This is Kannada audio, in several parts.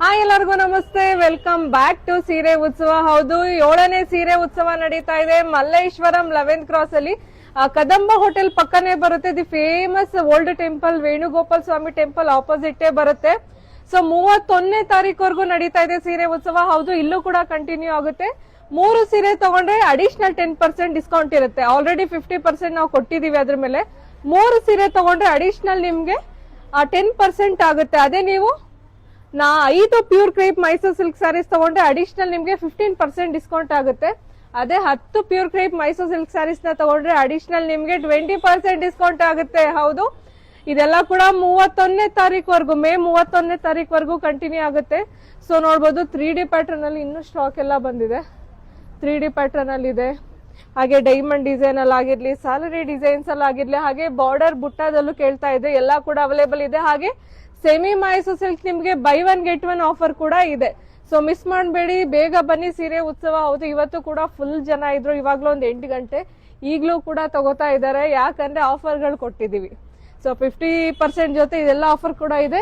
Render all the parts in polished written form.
ಹಾಯ್ ಎಲ್ಲರಿಗೂ ನಮಸ್ತೆ, ವೆಲ್ಕಮ್ ಬ್ಯಾಕ್ ಟು ಸೀರೆ ಉತ್ಸವ. ಹೌದು, 7ನೇ ಸೀರೆ ಉತ್ಸವ ನಡೀತಾ ಇದೆ ಮಲ್ಲೇಶ್ವರಂ 11th ಕ್ರಾಸ್ ಅಲ್ಲಿ. ಕದಂಬ ಹೋಟೆಲ್ ಪಕ್ಕನೇ ಬರುತ್ತೆ. The famous old temple Venugopal Swamy temple opposite ಬರುತ್ತೆ. ಸೊ 31ನೇ ತಾರೀಕುವರೆಗೂ ನಡೀತಾ ಇದೆ ಸೀರೆ ಉತ್ಸವ. ಹೌದು, ಇಲ್ಲೂ ಕೂಡ ಕಂಟಿನ್ಯೂ ಆಗುತ್ತೆ. 3 ಸೀರೆ ತಗೊಂಡ್ರೆ ಅಡಿಷನಲ್ 10% ಡಿಸ್ಕೌಂಟ್ ಇರುತ್ತೆ. ಆಲ್ರೆಡಿ 50% ನಾವು ಕೊಟ್ಟಿದೀವಿ ಅದ್ರ ಮೇಲೆ. 3 ಸೀರೆ ತಗೊಂಡ್ರೆ ಅಡಿಷನಲ್ ನಿಮ್ಗೆ 10% ಆಗುತ್ತೆ. ಅದೇ ನೀವು 5 pure crepe Mysore silk sarees ತಗೊಂಡ್ರೆ ಅಡಿಷನಲ್ ನಿಮ್ಗೆ 15% ಡಿಸ್ಕೌಂಟ್ ಆಗುತ್ತೆ. ಅದೇ 10 pure crepe Mysore silk sarees ನ ತಗೊಂಡ್ರೆ ಅಡಿಷನಲ್ ನಿಮ್ಗೆ 20% ಡಿಸ್ಕೌಂಟ್ ಆಗುತ್ತೆ. ಹೌದು, ಇದೆಲ್ಲ ಕೂಡ 31ನೇ ತಾರೀಕುವರೆಗೂ, ಮೇ 31ನೇ ತಾರೀಕುವರೆಗೂ ಕಂಟಿನ್ಯೂ ಆಗುತ್ತೆ. ಸೊ ನೋಡ್ಬೋದು 3D ಪ್ಯಾಟರ್ನ್ ಅಲ್ಲಿ ಇನ್ನೂ ಸ್ಟಾಕ್ ಎಲ್ಲ ಬಂದಿದೆ. 3D ಪ್ಯಾಟರ್ನ್ ಅಲ್ಲಿ ಇದೆ, ಹಾಗೆ ಡೈಮಂಡ್ ಡಿಸೈನ್ ಅಲ್ಲಿ ಆಗಿರ್ಲಿ, ಸ್ಯಾಲರಿ ಡಿಸೈನ್ಸ್ ಅಲ್ಲಿ ಆಗಿರ್ಲಿ, ಹಾಗೆ ಬಾರ್ಡರ್ ಬುಟ್ಟಾದಲ್ಲೂ ಕೇಳ್ತಾ ಇದೆ, ಎಲ್ಲ ಕೂಡ ಅವೈಲೇಬಲ್ ಇದೆ. ಹಾಗೆ ಸೆಮಿ ಮೈಸೂರ್ ಸಿಲ್ಕ್ ನಿಮ್ಗೆ ಬೈ 1 get 1 ಆಫರ್ ಕೂಡ ಇದೆ. ಸೊ ಮಿಸ್ ಮಾಡಬೇಡಿ, ಬೇಗ ಬನ್ನಿ ಸೀರೆ ಉತ್ಸವ. ಹೌದು, ಇವತ್ತು ಕೂಡ ಫುಲ್ ಜನ ಇದ್ರು. ಇವಾಗ್ಲೂ ಒಂದು 8 ಗಂಟೆ, ಈಗ್ಲೂ ಕೂಡ ತಗೋತಾ ಇದ್ದಾರೆ. ಯಾಕಂದ್ರೆ ಆಫರ್ಗಳು ಕೊಟ್ಟಿದೀವಿ. ಸೊ 50% ಜೊತೆ ಇದೆಲ್ಲ ಆಫರ್ ಕೂಡ ಇದೆ.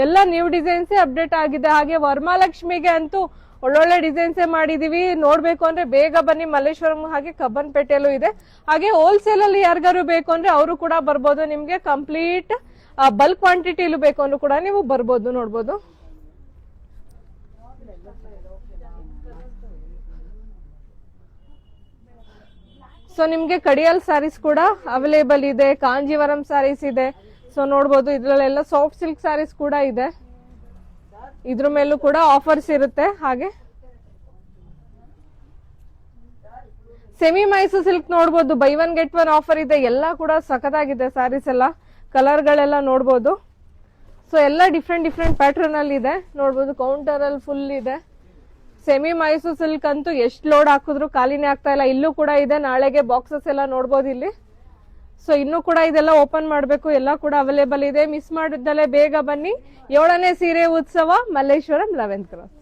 ಎಲ್ಲ ನ್ಯೂ ಡಿಸೈನ್ಸ್ ಅಪ್ಡೇಟ್ ಆಗಿದೆ. ಹಾಗೆ ವರಮಹಾಲಕ್ಷ್ಮಿಗೆ ಅಂತೂ ಒಳ್ಳೊಳ್ಳೆ ಡಿಸೈನ್ಸ್ ಮಾಡಿದೀವಿ. ನೋಡ್ಬೇಕು ಅಂದ್ರೆ ಬೇಗ ಬನ್ನಿ. ಮಲ್ಲೇಶ್ವರಂ ಹಾಗೆ ಕಬ್ಬನ್ಪೇಟೆಯಲ್ಲೂ ಇದೆ. ಹಾಗೆ ಹೋಲ್ಸೇಲ್ ಅಲ್ಲಿ ಯಾರಿಗಾರು ಬೇಕು ಅಂದ್ರೆ ಅವರು ಕೂಡ ಬರ್ಬೋದು. ನಿಮ್ಗೆ ಕಂಪ್ಲೀಟ್ ಬಲ್ಕ್ ಕ್ವಾಂಟಿಟಿಲು ಬೇಕು ಅಂದ್ರೂ ಕೂಡ ನೀವು ಬರ್ಬೋದು. ನೋಡ್ಬೋದು, ಸೊ ನಿಮ್ಗೆ ಕಡಿಯಲ್ ಸ್ಯಾರೀಸ್ ಕೂಡ ಅವೈಲೇಬಲ್ ಇದೆ, ಕಾಂಜೀವರಂ ಸ್ಯಾರೀಸ್ ಇದೆ. ಸೊ ನೋಡ್ಬೋದು, ಇದ್ರಲ್ಲೆಲ್ಲ ಸಾಫ್ಟ್ ಸಿಲ್ಕ್ ಸ್ಯಾರೀಸ್ ಕೂಡ ಇದೆ. ಇದ್ರ ಮೇಲೂ ಕೂಡ ಆಫರ್ಸ್ ಇರುತ್ತೆ. ಹಾಗೆ ಸೆಮಿ ಮೈಸೂರ್ ಸಿಲ್ಕ್ ನೋಡ್ಬೋದು, ಬೈ 1 get 1 ಆಫರ್ ಇದೆ. ಎಲ್ಲ ಕೂಡ ಸಖತ್ತಾಗಿದೆ ಸ್ಯಾರೀಸ್ ಎಲ್ಲ, ಕಲರ್ ಗಳೆಲ್ಲ ನೋಡ್ಬೋದು. ಸೊ ಎಲ್ಲ ಡಿಫ್ರೆಂಟ್ ಪ್ಯಾಟರ್ನ್ ಅಲ್ಲಿ ಇದೆ. ನೋಡ್ಬೋದು, ಕೌಂಟರ್ ಅಲ್ಲಿ ಫುಲ್ ಇದೆ. ಸೆಮಿ ಮೈಸೂರ್ ಸಿಲ್ಕ್ ಅಂತೂ ಎಷ್ಟು ಲೋಡ್ ಹಾಕಿದ್ರು ಖಾಲಿನೇ ಆಗ್ತಾ ಇಲ್ಲ. ಇಲ್ಲೂ ಕೂಡ ಇದೆ, ನಾಳೆಗೆ ಬಾಕ್ಸಸ್ ಎಲ್ಲ ನೋಡ್ಬೋದು ಇಲ್ಲಿ. ಸೊ ಇನ್ನೂ ಕೂಡ ಇದೆಲ್ಲ ಓಪನ್ ಮಾಡಬೇಕು, ಎಲ್ಲ ಕೂಡ ಅವೈಲೇಬಲ್ ಇದೆ. ಮಿಸ್ ಮಾಡಿದ್ದಲ್ಲೇ ಬೇಗ ಬನ್ನಿ. 7ನೇ ಸೀರೆ ಉತ್ಸವ ಮಲ್ಲೇಶ್ವರಂ 11th ಕ್ರಾಸ್.